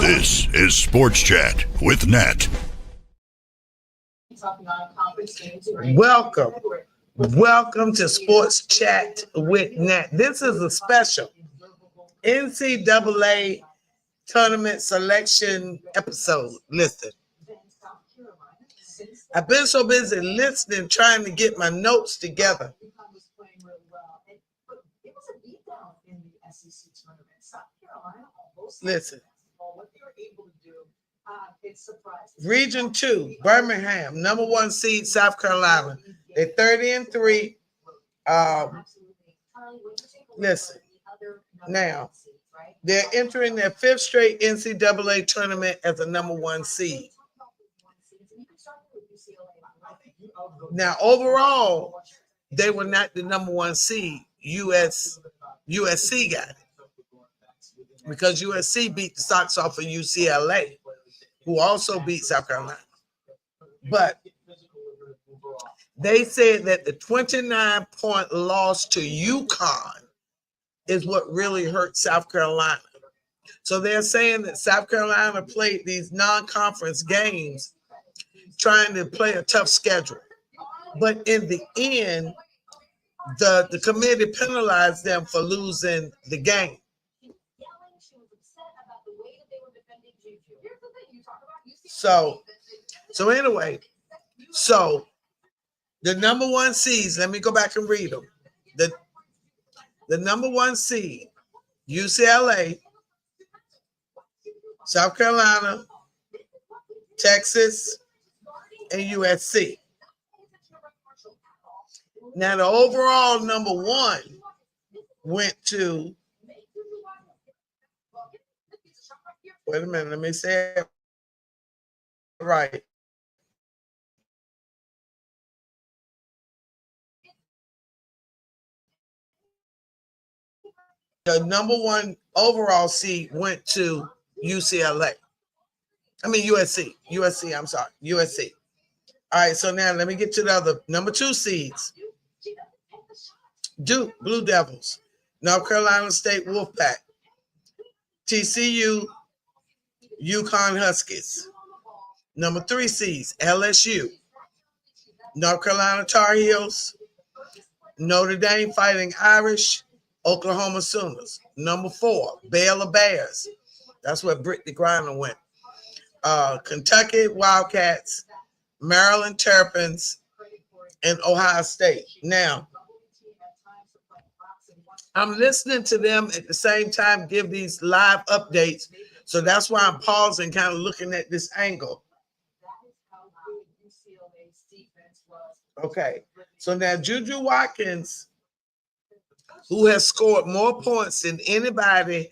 This is Sports Chat with Nat. Welcome to Sports Chat with Nat. This is a special NCAA tournament selection episode. Listen, I've been so busy listening, trying to get my notes together. Listen. Region 2, Birmingham, number 1 seed, South Carolina. They're 30-3. Listen, now they're entering their 5th straight NCAA tournament as a number 1 seed. Now, overall, they were not the number 1 seed. USC got it because USC beat the socks off of UCLA, who also beat South Carolina. But they said that the 29-point loss to UConn is what really hurt South Carolina. So they're saying that South Carolina played these non-conference games trying to play a tough schedule. But in the end, the committee penalized them for losing the game. So anyway, the number 1 seeds, let me go back and read them. The number 1 seed, UCLA, South Carolina, Texas, and USC. Now the overall number 1 went to, wait a minute, let me say it right. The number 1 overall seed went to UCLA. I mean USC. USC. All right, so now let me get to the other number 2 seeds. Duke Blue Devils, North Carolina State Wolfpack, TCU, UConn Huskies. Number 3 seeds, LSU, North Carolina Tar Heels, Notre Dame Fighting Irish, Oklahoma Sooners. Number 4, Baylor Bears. That's where Brittany Griner went. Kentucky Wildcats, Maryland Terrapins, and Ohio State. Now, I'm listening to them at the same time give these live updates. So that's why I'm pausing, kind of looking at this angle. Okay. So now Juju Watkins, who has scored more points than anybody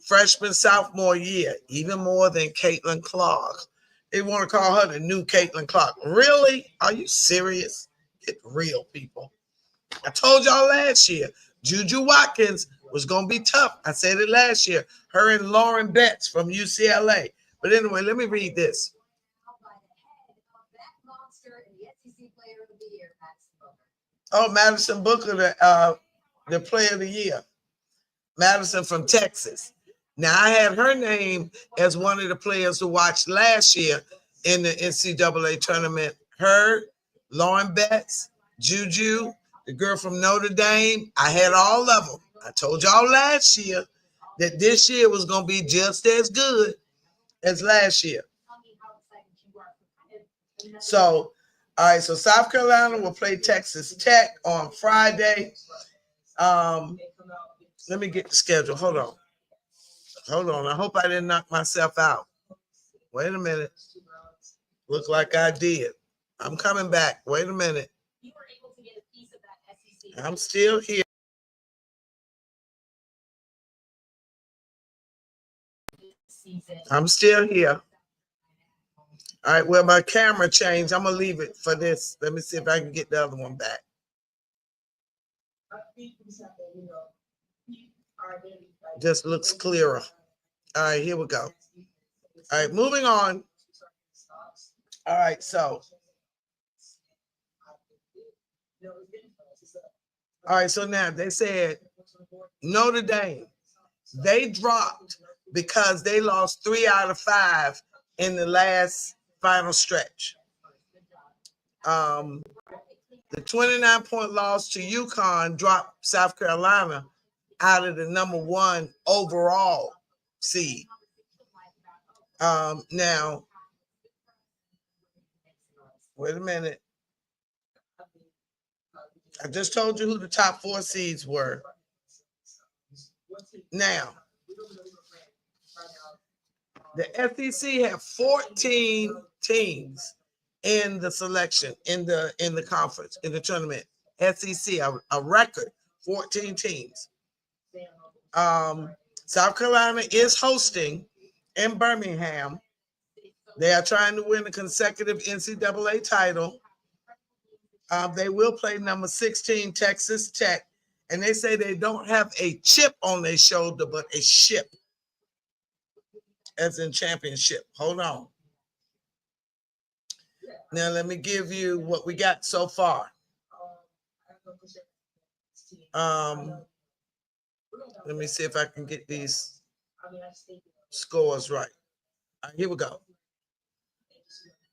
freshman, sophomore year, even more than Caitlin Clark. They want to call her the new Caitlin Clark. Really? Are you serious? Get real, people. I told y'all last year, Juju Watkins was going to be tough. I said it last year. Her and Lauren Betts from UCLA. But anyway, let me read this. Oh, Madison Booker, the player of the year. Madison from Texas. Now, I had her name as one of the players who watched last year in the NCAA tournament. Her, Lauren Betts, Juju, the girl from Notre Dame. I had all of them. I told y'all last year that this year was going to be just as good as last year. So, all right, so South Carolina will play Texas Tech on Friday. Let me get the schedule. Hold on. I hope I didn't knock myself out. Wait a minute. Look like I did. I'm coming back. Wait a minute. I'm still here. I'm still here. All right, well, my camera changed. I'm going to leave it for this. Let me see if I can get the other one back. Just looks clearer. All right, here we go. All right, moving on. All right, so. All right, so now they said Notre Dame, they dropped because they lost 3 out of 5 in the last final stretch. The 29-point loss to UConn dropped South Carolina out of the number 1 overall seed. Now, wait a minute. I just told you who the top 4 seeds were. Now, the SEC had 14 teams in the selection, in the conference, in the tournament. SEC, a record, 14 teams. South Carolina is hosting in Birmingham. They are trying to win a consecutive NCAA title. They will play number 16, Texas Tech. And they say they don't have a chip on their shoulder, but a ship, as in championship. Hold on. Now, let me give you what we got so far. Let me see if I can get these scores right. All right, here we go.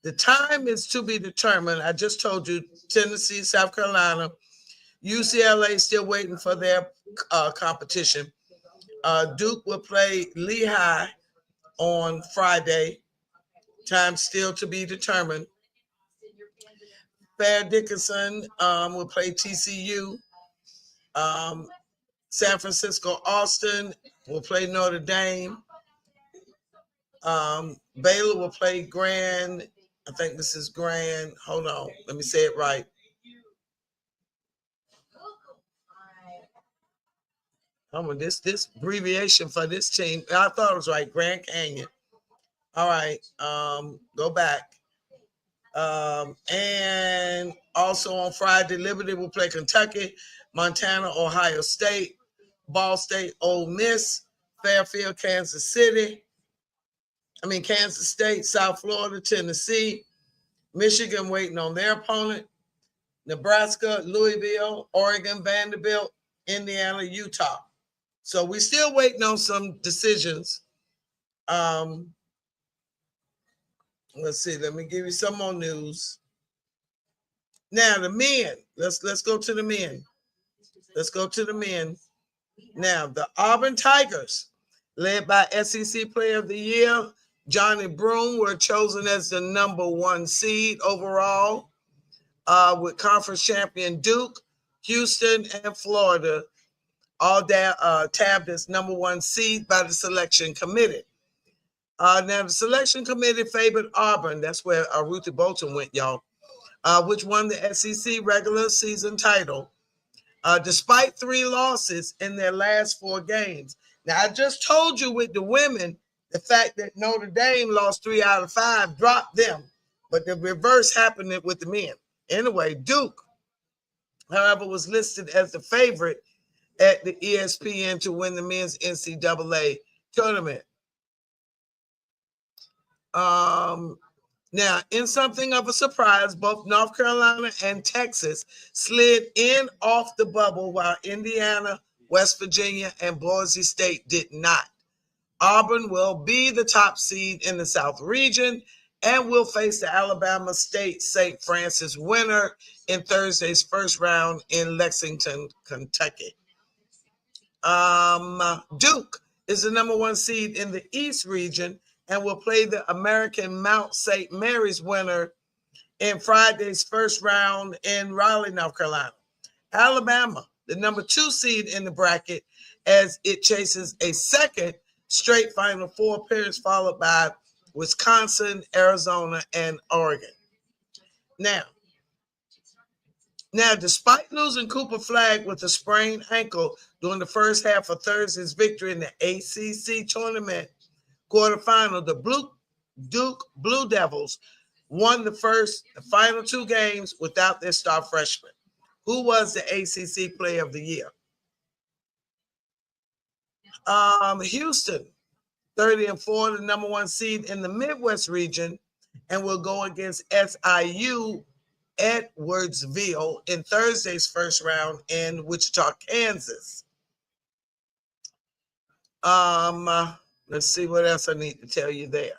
The time is to be determined. I just told you Tennessee, South Carolina, UCLA still waiting for their competition. Duke will play Lehigh on Friday. Time still to be determined. Fair Dickinson will play TCU. San Francisco Austin will play Notre Dame. Baylor will play Grand. I think this is Grand. Hold on. Let me say it right. This abbreviation for this team, I thought it was right. Grand Canyon. All right. Go back. And also on Friday, Liberty will play Kentucky, Montana, Ohio State, Ball State, Ole Miss, Fairfield, Kansas State, South Florida, Tennessee, Michigan waiting on their opponent, Nebraska, Louisville, Oregon, Vanderbilt, Indiana, Utah. So we're still waiting on some decisions. Let's see. Let me give you some more news. Now the men. Let's go to the men. Let's go to the men. Now the Auburn Tigers, led by SEC Player of the Year Johnny Broome, were chosen as the number 1 seed overall, with conference champion Duke, Houston, and Florida all tabbed as number 1 seed by the selection committee. Now, the selection committee favored Auburn. That's where Ruthie Bolton went, y'all, which won the SEC regular season title, despite 3 losses in their last 4 games. Now, I just told you with the women, the fact that Notre Dame lost 3 out of 5 dropped them, but the reverse happened with the men. Anyway, Duke, however, was listed as the favorite at the ESPN to win the men's NCAA tournament. Now, in something of a surprise, both North Carolina and Texas slid in off the bubble, while Indiana, West Virginia, and Boise State did not. Auburn will be the top seed in the South region and will face the Alabama State St. Francis winner in Thursday's first round in Lexington, Kentucky. Duke is the number 1 seed in the East region and will play the American Mount St. Mary's winner in Friday's first round in Raleigh, North Carolina. Alabama, the number 2 seed in the bracket, as it chases a second straight Final Four appearance, followed by Wisconsin, Arizona, and Oregon. Now, despite losing Cooper Flagg with a sprained ankle during the first half of Thursday's victory in the ACC tournament quarterfinal, the Duke Blue Devils won the final 2 games without their star freshman. Who was the ACC Player of the Year? Houston, 30-4, the number 1 seed in the Midwest region, and will go against SIU Edwardsville in Thursday's first round in Wichita, Kansas. Let Let's see what else I need to tell you there.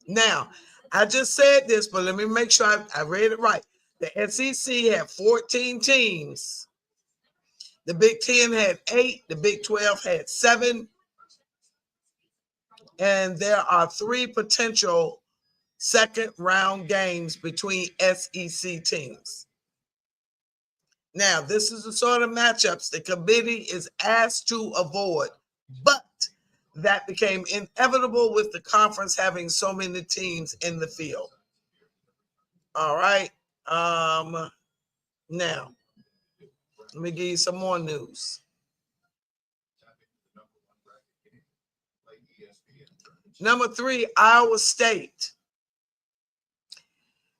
Now, I just said this, but let me make sure I read it right. The SEC had 14 teams. The Big 10 had 8. The Big 12 had 7. And there are 3 potential second round games between SEC teams. Now, this is the sort of matchups the committee is asked to avoid, but that became inevitable with the conference having so many teams in the field. All right. Now, let me give you some more news. Number 3, Iowa State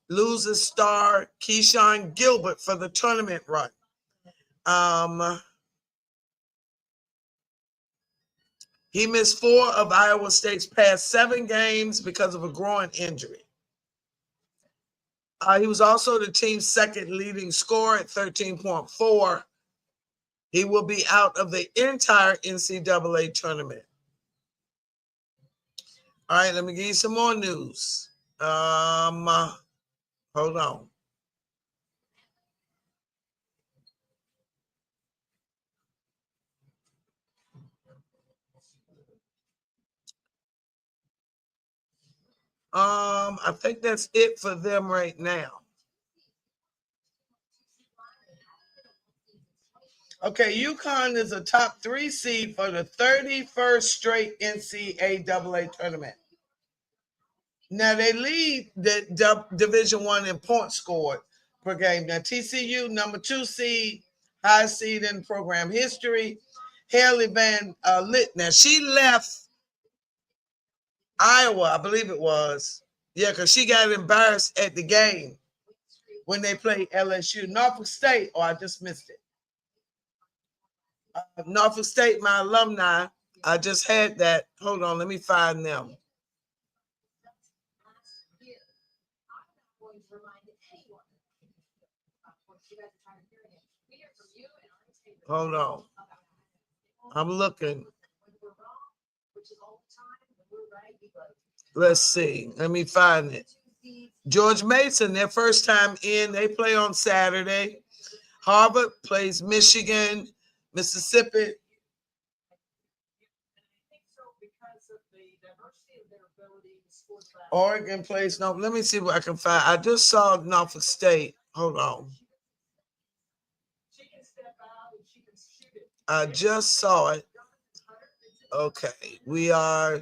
loses star Keyshawn Gilbert for the tournament run. He missed 4 of Iowa State's past 7 games because of a groin injury. He was also the team's second leading scorer at 13.4. He will be out of the entire NCAA tournament. All right, let me give you some more news. Hold on. I think that's it for them right now. Okay, UConn is a top 3 seed for the 31st straight NCAA tournament. Now they lead the Division I in points scored per game. Now TCU, number 2 seed, high seed in program history. Haley Van Lit. Now she left Iowa, I believe it was. Yeah, because she got embarrassed at the game when they played LSU. Norfolk State, I just missed it. Norfolk State, my alumni. I just had that. Hold on, let me find them. Hold on. I'm looking. Let's see. Let me find it. George Mason, their first time in, they play on Saturday. Harvard plays Michigan, Mississippi. Oregon plays no. Let me see what I can find. I just saw Norfolk State. Hold on. I just saw it. Okay, we are.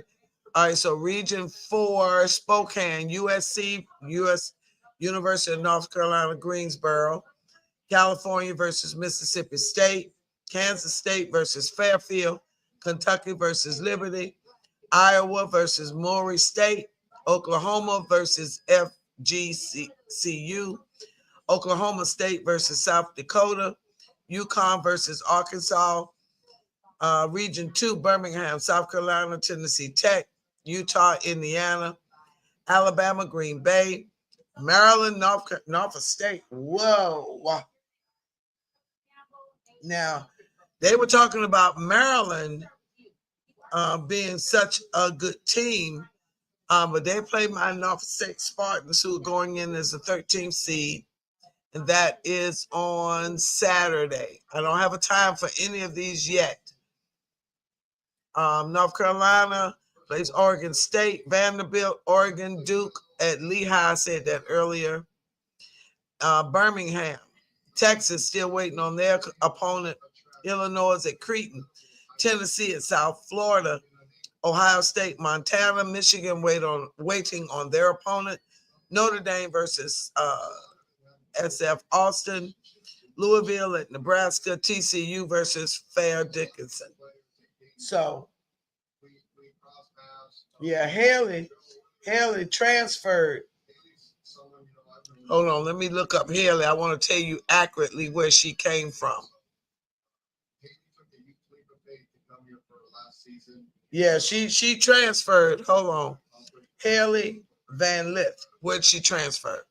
All right, so Region 4, Spokane, USC, US University of North Carolina, Greensboro, California versus Mississippi State, Kansas State versus Fairfield, Kentucky versus Liberty, Iowa versus Murray State, Oklahoma versus FGCU, Oklahoma State versus South Dakota, UConn versus Arkansas, Region 2, Birmingham, South Carolina, Tennessee Tech, Utah, Indiana, Alabama, Green Bay, Maryland, Norfolk State. Whoa. Now, they were talking about Maryland being such a good team, but they played my Norfolk State Spartans, who are going in as the 13th seed, and that is on Saturday. I don't have a time for any of these yet. North Carolina plays Oregon State, Vanderbilt, Oregon, Duke at Lehigh. I said that earlier. Birmingham, Texas, still waiting on their opponent. Illinois at Creighton, Tennessee at South Florida, Ohio State, Montana, Michigan waiting on their opponent. Notre Dame versus SF Austin, Louisville at Nebraska, TCU versus Fair Dickinson. So, yeah, Haley transferred. Hold on, let me look up Haley. I want to tell you accurately where she came from. Yeah, she transferred. Hold on. Haley Van Lith. Where'd she transfer?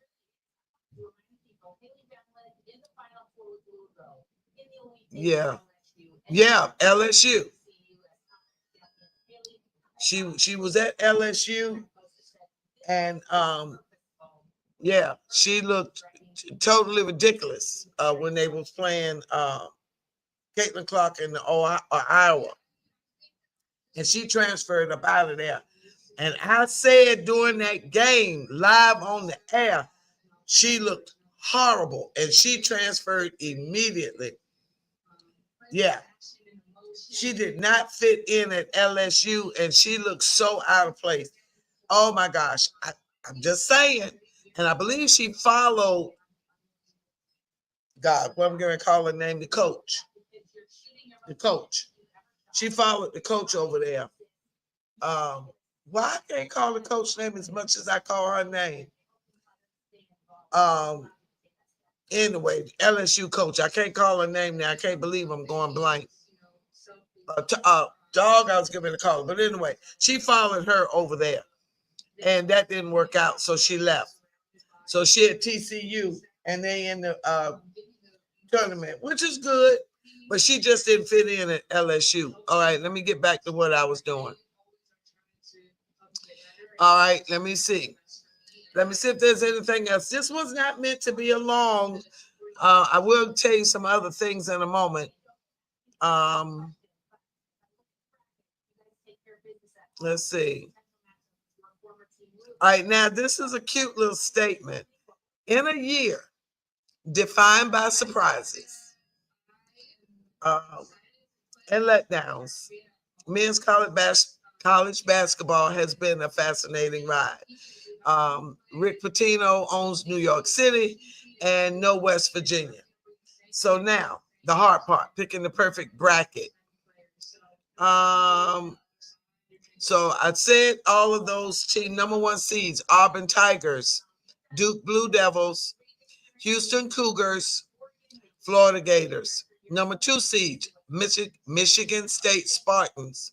Yeah. Yeah, LSU. She was at LSU, and yeah, she looked totally ridiculous when they was playing Caitlin Clark in Iowa, and she transferred up out of there. And I said during that game, live on the air, she looked horrible, and she transferred immediately. Yeah, she did not fit in at LSU, and she looked so out of place. Oh my gosh, I'm just saying. And I believe she followed God. What I'm going to call her name, the coach. The coach. She followed the coach over there. Why I can't call the coach name as much as I call her name? Um, anyway, LSU coach. I can't call her name now. I can't believe I'm going blank. Dog, I was giving a call. But anyway, she followed her over there. And that didn't work out. So she left. So she at TCU and they in the tournament, which is good. But she just didn't fit in at LSU. All right, let me get back to what I was doing. All right, let me see. Let me see if there's anything else. This was not meant to be a long. I will tell you some other things in a moment. Let's see. All right, now this is a cute little statement. In a year defined by surprises and letdowns, men's college basketball has been a fascinating ride. Rick Pitino owns New York City and no West Virginia. So now the hard part, picking the perfect bracket. So I said all of those team number one seeds: Auburn Tigers, Duke Blue Devils, Houston Cougars, Florida Gators. Number two seeds: Michigan State Spartans,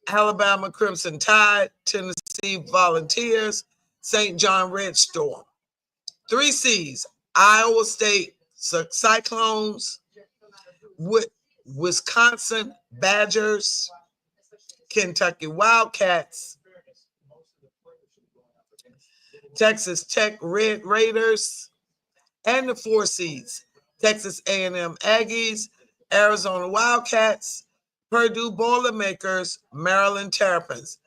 Alabama Crimson Tide, Tennessee Volunteers, St. John Red Storm. Three C's: Iowa State Cyclones, Wisconsin Badgers, Kentucky Wildcats, Texas Tech Red Raiders, and the four seeds: Texas A&M Aggies, Arizona Wildcats, Purdue Boilermakers, Maryland Terrapins,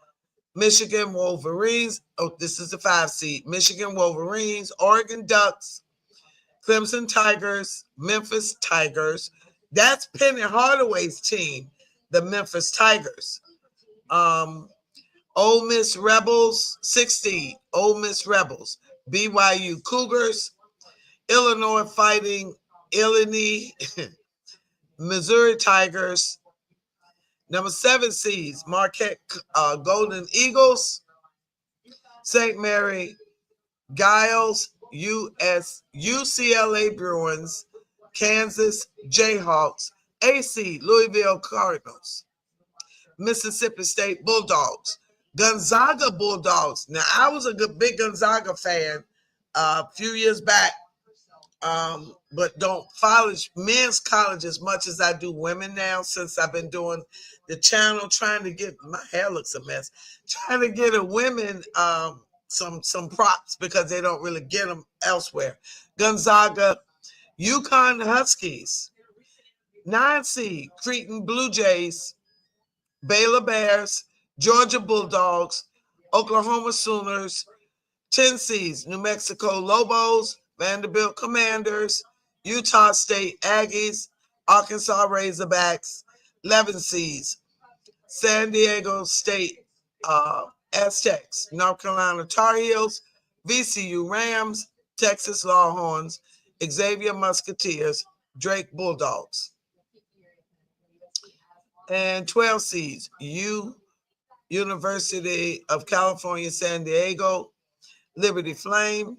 Michigan Wolverines. Oh, this is the 5 seed. Michigan Wolverines, Oregon Ducks, Clemson Tigers, Memphis Tigers. That's Penny Hardaway's team, the Memphis Tigers. Ole Miss Rebels, 16. Ole Miss Rebels, BYU Cougars, Illinois Fighting Illini, Missouri Tigers. Number 7 seeds, Marquette Golden Eagles, St. Mary Giles, UCLA Bruins, Kansas Jayhawks, AC Louisville Cardinals, Mississippi State Bulldogs, Gonzaga Bulldogs. Now, I was a big Gonzaga fan a few years back, but don't follow men's college as much as I do women now, since I've been doing the channel, trying to get, my hair looks a mess, trying to get a women some props because they don't really get them elsewhere. Gonzaga, UConn Huskies, 9 seed Cretan Blue Jays, Baylor Bears, Georgia Bulldogs, Oklahoma Sooners, 10 seeds New Mexico Lobos, Vanderbilt Commanders, Utah State Aggies, Arkansas Razorbacks, 11 seeds San Diego State Aztecs, North Carolina Tar Heels, VCU Rams, Texas Longhorns, Xavier Musketeers, Drake Bulldogs. And 12 seeds University of California, San Diego, Liberty Flame,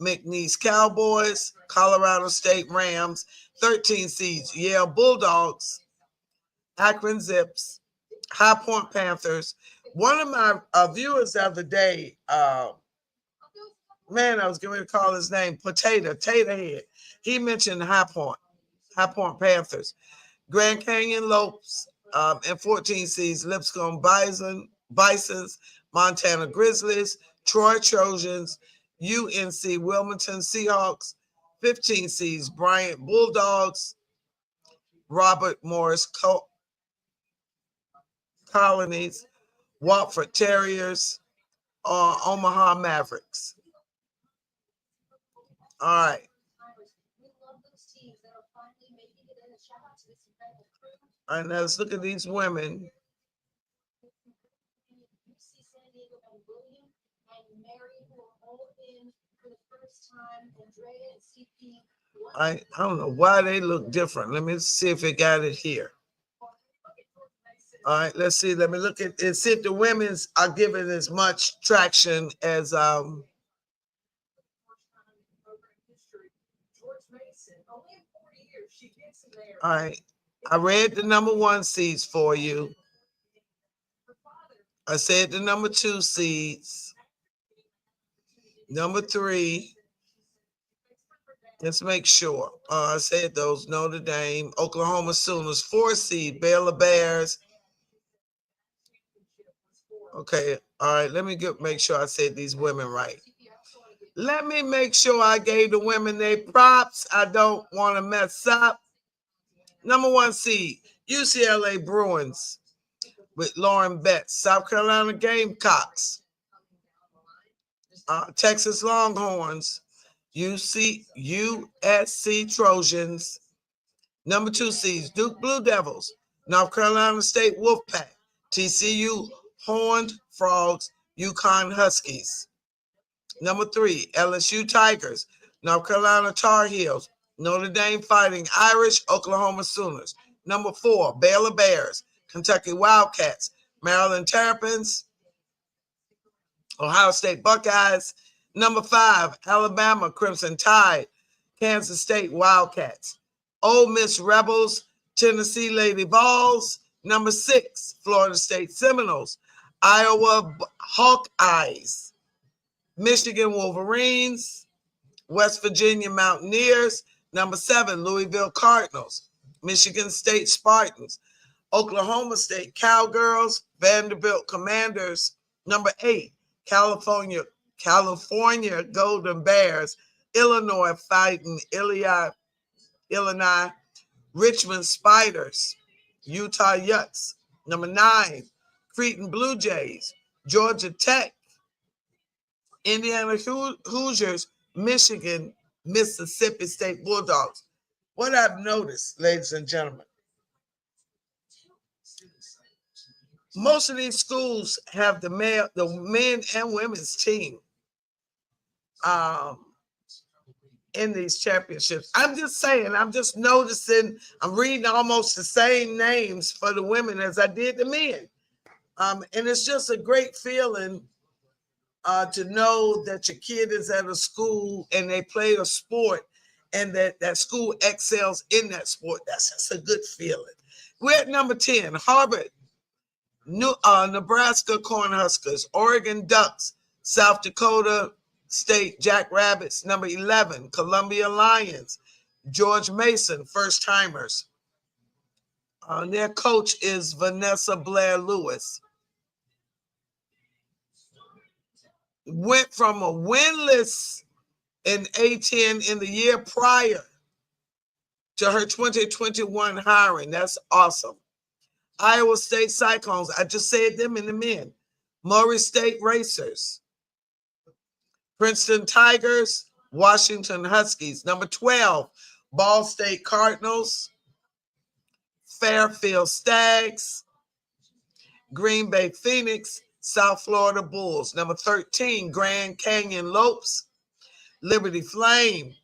McNeese Cowboys, Colorado State Rams. 13 seeds Yale Bulldogs, Akron Zips, High Point Panthers. One of my viewers the other day, man, I was going to call his name Tater Head. He mentioned High Point Panthers, Grand Canyon Lopes, And 14 seeds, Lipscomb Bisons, Montana Grizzlies, Troy Trojans, UNC Wilmington Seahawks. 15 seeds, Bryant Bulldogs, Robert Morris Colonies, Watford Terriers, Omaha Mavericks. All right. All right, now let's look at these women. I don't know why they look different. Let me see if it got it here. All right, let's see. Let me look at it. See if the women's are giving as much traction as All right. I read the number 1 seeds for you. I said the number 2 seeds. Number 3. Let's make sure. I said those. Notre Dame, Oklahoma Sooners, 4 seed, Baylor Bears. Okay. All right. Let me make sure I said these women right. Let me make sure I gave the women their props. I don't want to mess up. Number 1 seed, UCLA Bruins with Lauren Betts. South Carolina Gamecocks. Texas Longhorns. USC Trojans. Number 2 seeds, Duke Blue Devils. North Carolina State Wolfpack. TCU Horned Frogs. UConn Huskies. Number 3, LSU Tigers. North Carolina Tar Heels. Notre Dame Fighting Irish. Oklahoma Sooners. Number 4, Baylor Bears. Kentucky Wildcats. Maryland Terrapins. Ohio State Buckeyes. Number 5, Alabama Crimson Tide. Kansas State Wildcats. Ole Miss Rebels. Tennessee Lady Vols. Number 6, Florida State Seminoles. Iowa Hawkeyes. Michigan Wolverines. West Virginia Mountaineers. Number 7, Louisville Cardinals. Michigan State Spartans. Oklahoma State Cowgirls. Vanderbilt Commanders. Number 8, California Golden Bears. Illinois Fighting Illinois. Richmond Spiders. Utah Utes. Number 9, Creighton Blue Jays. Georgia Tech. Indiana Hoosiers. Michigan, Mississippi State Bulldogs. What I've noticed, ladies and gentlemen, most of these schools have the men and women's team in these championships. I'm just saying, I'm just noticing, I'm reading almost the same names for the women as I did the men. And it's just a great feeling to know that your kid is at a school and they play a sport and that school excels in that sport. That's just a good feeling. We're at number 10, Harvard, Nebraska Cornhuskers, Oregon Ducks, South Dakota State Jackrabbits. Number 11, Columbia Lions, George Mason, first timers. Their coach is Vanessa Blair Lewis. Went from a winless in A10 in the year prior to her 2021 hiring. That's awesome. Iowa State Cyclones, I just said them in the men. Murray State Racers. Princeton Tigers, Washington Huskies. Number 12, Ball State Cardinals. Fairfield Stags. Green Bay Phoenix. South Florida Bulls. Number 13, Grand Canyon Lopes. Liberty Flame.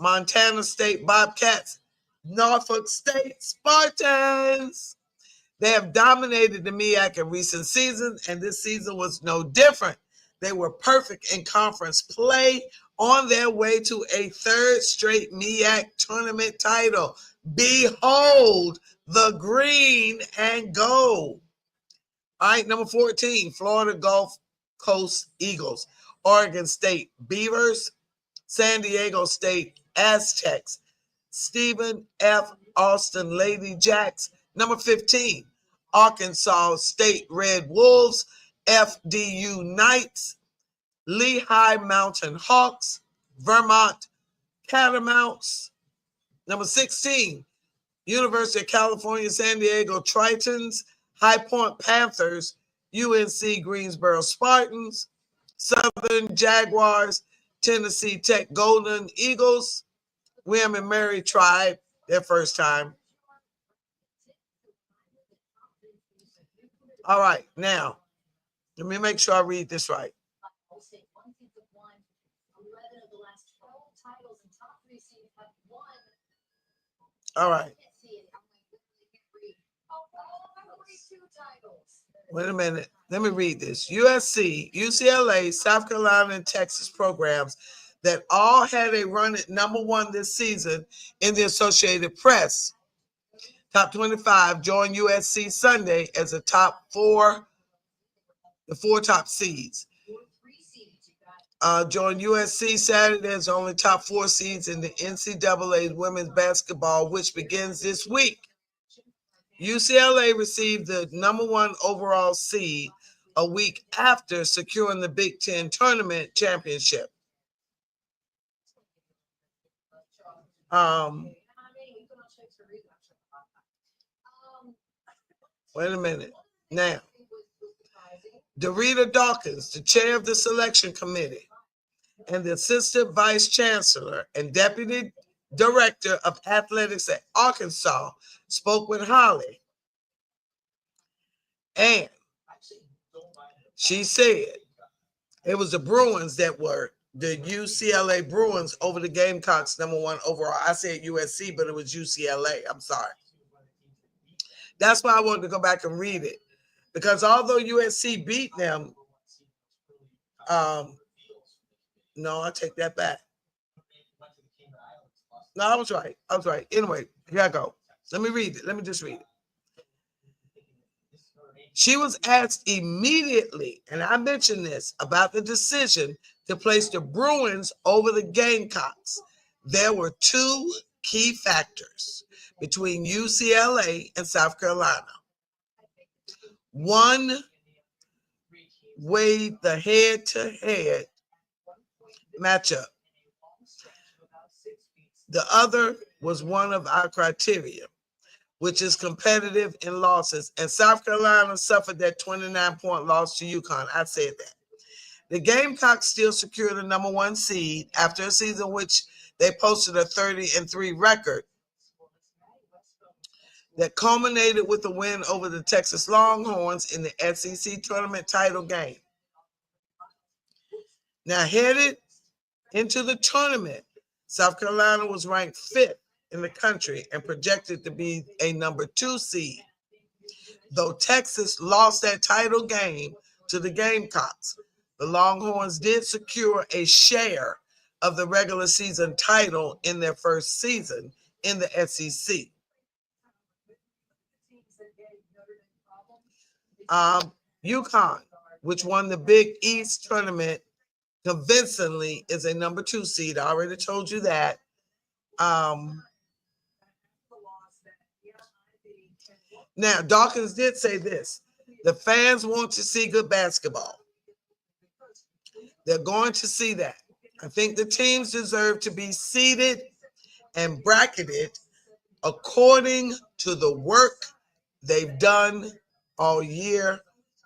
Montana State Bobcats. Norfolk State Spartans. They have dominated the MEAC in recent seasons, and this season was no different. They were perfect in conference play, on their way to a 3rd straight MEAC tournament title. Behold the green and gold. All right, number 14, Florida Gulf Coast Eagles, Oregon State Beavers, San Diego State Aztecs, Stephen F. Austin Lady Jacks. Number 15, Arkansas State Red Wolves, FDU Knights, Lehigh Mountain Hawks, Vermont Catamounts. Number 16, University of California, San Diego Tritons, High Point Panthers, UNC Greensboro Spartans, Southern Jaguars, Tennessee Tech Golden Eagles, William and Mary Tribe, their first time. All right, now, let me make sure I read this right. All right. Wait a minute. Let me read this. USC, UCLA, South Carolina, and Texas programs that all had a run at number one this season in the Associated Press. Top 25 joined USC Sunday as the four top seeds. Joined USC Saturday as the only top four seeds in the NCAA women's basketball, which begins this week. UCLA received the number one overall seed a week after securing the Big Ten tournament championship. Wait a minute. Now, Dorita Dawkins, the chair of the selection committee, and the assistant vice chancellor and deputy director of athletics at Arkansas spoke with Holly. And she said it was the Bruins that were the UCLA Bruins over the Gamecocks number one overall. I said USC, but it was UCLA. I'm sorry. That's why I wanted to go back and read it. Because although USC beat them, no, I take that back. No, I was right. Anyway, here I go. Let me read it. Let me just read it. She was asked immediately, and I mentioned this, about the decision to place the Bruins over the Gamecocks. There were two key factors between UCLA and South Carolina. One weighed the head-to-head matchup. The other was one of our criteria, which is competitive in losses. And South Carolina suffered that 29-point loss to UConn. I said that. The Gamecocks still secured the number one seed after a season in which they posted a 30-3 record that culminated with a win over the Texas Longhorns in the SEC tournament title game. Now, headed into the tournament, South Carolina was ranked 5th in the country and projected to be a number 2 seed. Though Texas lost that title game to the Gamecocks, the Longhorns did secure a share of the regular season title in their first season in the SEC. UConn, which won the Big East tournament convincingly, is a number 2 seed. I already told you that. Now, Dawkins did say this. The fans want to see good basketball. They're going to see that. I think the teams deserve to be seeded and bracketed according to the work they've done all year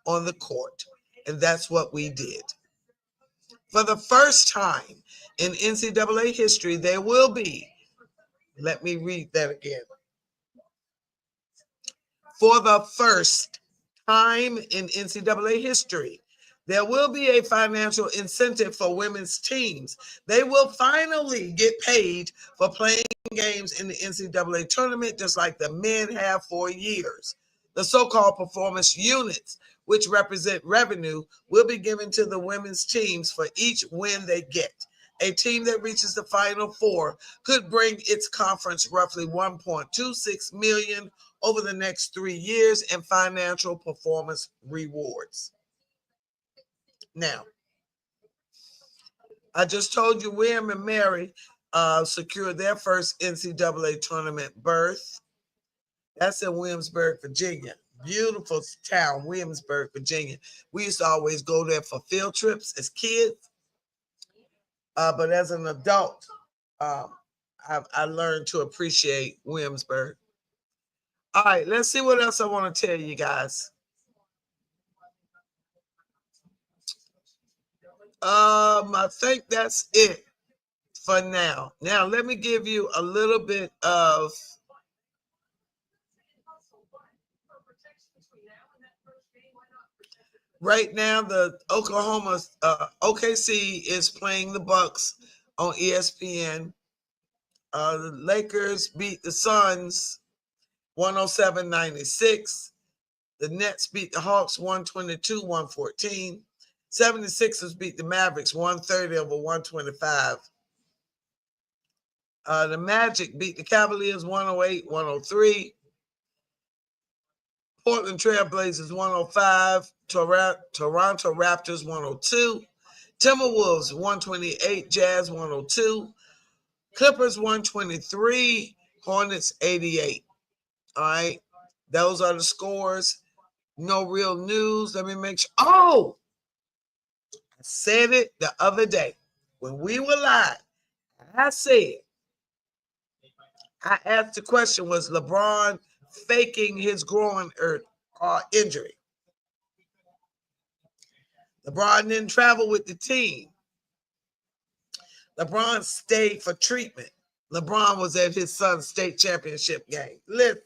on the court. And that's what we did. For the first time in NCAA history, there will be, let me read that again. For the first time in NCAA history, there will be a financial incentive for women's teams. They will finally get paid for playing games in the NCAA tournament, just like the men have for years. The so-called performance units, which represent revenue, will be given to the women's teams for each win they get. A team that reaches the Final Four could bring its conference roughly $1.26 million over the next 3 years in financial performance rewards. Now, I just told you William and Mary secured their first NCAA tournament berth. That's in Williamsburg, Virginia. Beautiful town, Williamsburg, Virginia. We used to always go there for field trips as kids. But as an adult, um, I learned to appreciate Williamsburg. All right, let's see what else I want to tell you guys. I think that's it for now. Now, let me give you a little bit of right now. The Oklahoma OKC is playing the Bucks on ESPN. The Lakers beat the Suns 107-96. The Nets beat the Hawks 122-114. 76ers beat the Mavericks 130 over 125. The Magic beat the Cavaliers 108-103. Portland Trailblazers 105. Toronto Raptors 102. Timberwolves 128. Jazz 102. Clippers 123. Hornets 88. All right. Those are the scores. No real news. Let me make sure. Oh, I said it the other day when we were live. I asked the question, was LeBron faking his groin injury? LeBron didn't travel with the team. LeBron stayed for treatment. LeBron was at his son's state championship game. Listen,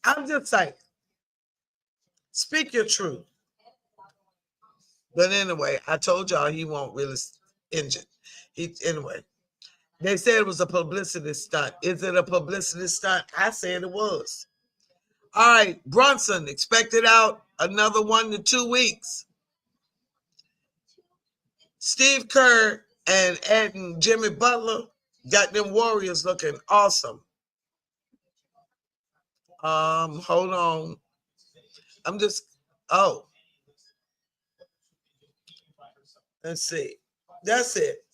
I'm just saying, speak your truth. But anyway, I told y'all he won't really injured. Anyway, they said it was a publicity stunt. Is it a publicity stunt? I said it was. All right, Brunson expected out another 1 to 2 weeks. Steve Kerr and adding Jimmy Butler got them Warriors looking awesome. Hold on. Let's see. That's it.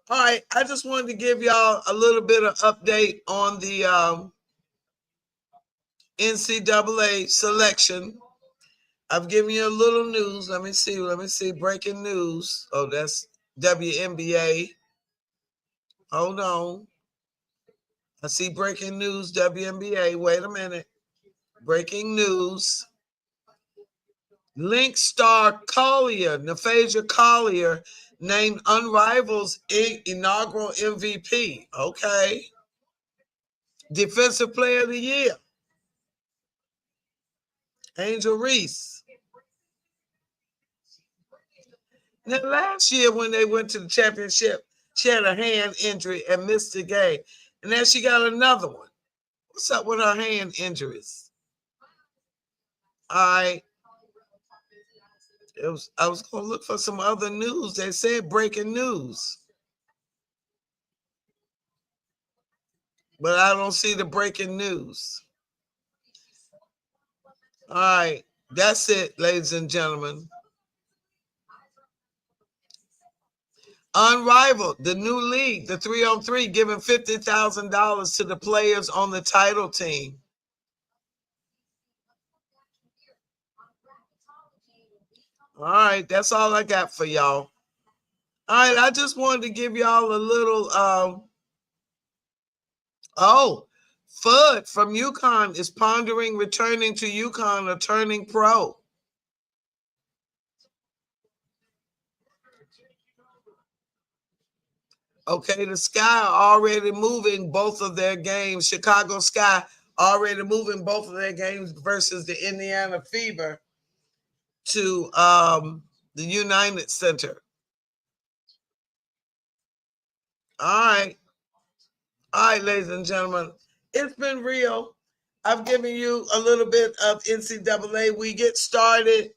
All right, I just wanted to give y'all a little bit of update on the NCAA selection. I've given you a little news. Let me see. Breaking news. Oh, that's WNBA. Hold on. I see breaking news, WNBA. Wait a minute. Breaking news. Link star Collier, Naphasia Collier, named Unrival's inaugural MVP. Okay. Defensive Player of the Year. Angel Reese. Now, last year when they went to the championship, she had a hand injury and missed the game. And then she got another one. What's up with her hand injuries? I was going to look for some other news. They said breaking news. But I don't see the breaking news. All right. That's it, ladies and gentlemen. Unrivaled, the new league, the 3-on-3, giving $50,000 to the players on the title team. All right, that's all I got for y'all. All right, I just wanted to give y'all a little. Fudd from UConn is pondering returning to UConn or turning pro. Okay, the Sky are already moving both of their games. Chicago Sky already moving both of their games versus the Indiana Fever to the United Center. All right, ladies and gentlemen, it's been real. I've given you a little bit of NCAA. We get started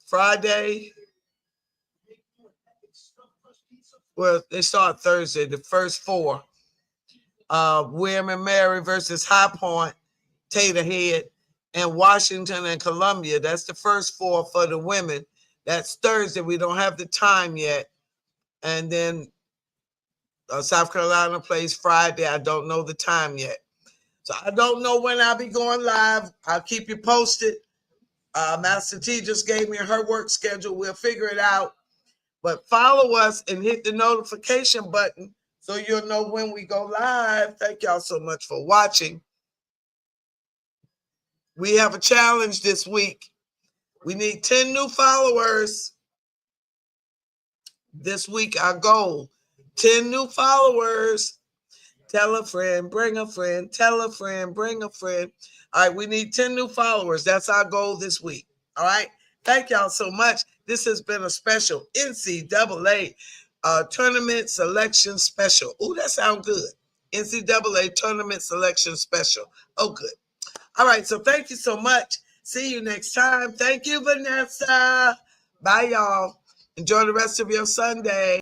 Friday. Well, they start Thursday, the first four. William and Mary versus High Point, Taterhead, and Washington and Columbia. That's the first four for the women. That's Thursday. We don't have the time yet. And then South Carolina plays Friday. I don't know the time yet. So I don't know when I'll be going live. I'll keep you posted. Master T just gave me her work schedule. We'll figure it out. But follow us and hit the notification button so you'll know when we go live. Thank y'all so much for watching. We have a challenge this week. We need 10 new followers. This week, our goal, 10 new followers. Tell a friend, bring a friend, tell a friend, bring a friend. All right, we need 10 new followers. That's our goal this week. All right. Thank y'all so much. This has been a special NCAA tournament selection special. Oh, that sounds good. NCAA tournament selection special. Oh, good. All right. So thank you so much. See you next time. Thank you, Vanessa. Bye, y'all. Enjoy the rest of your Sunday.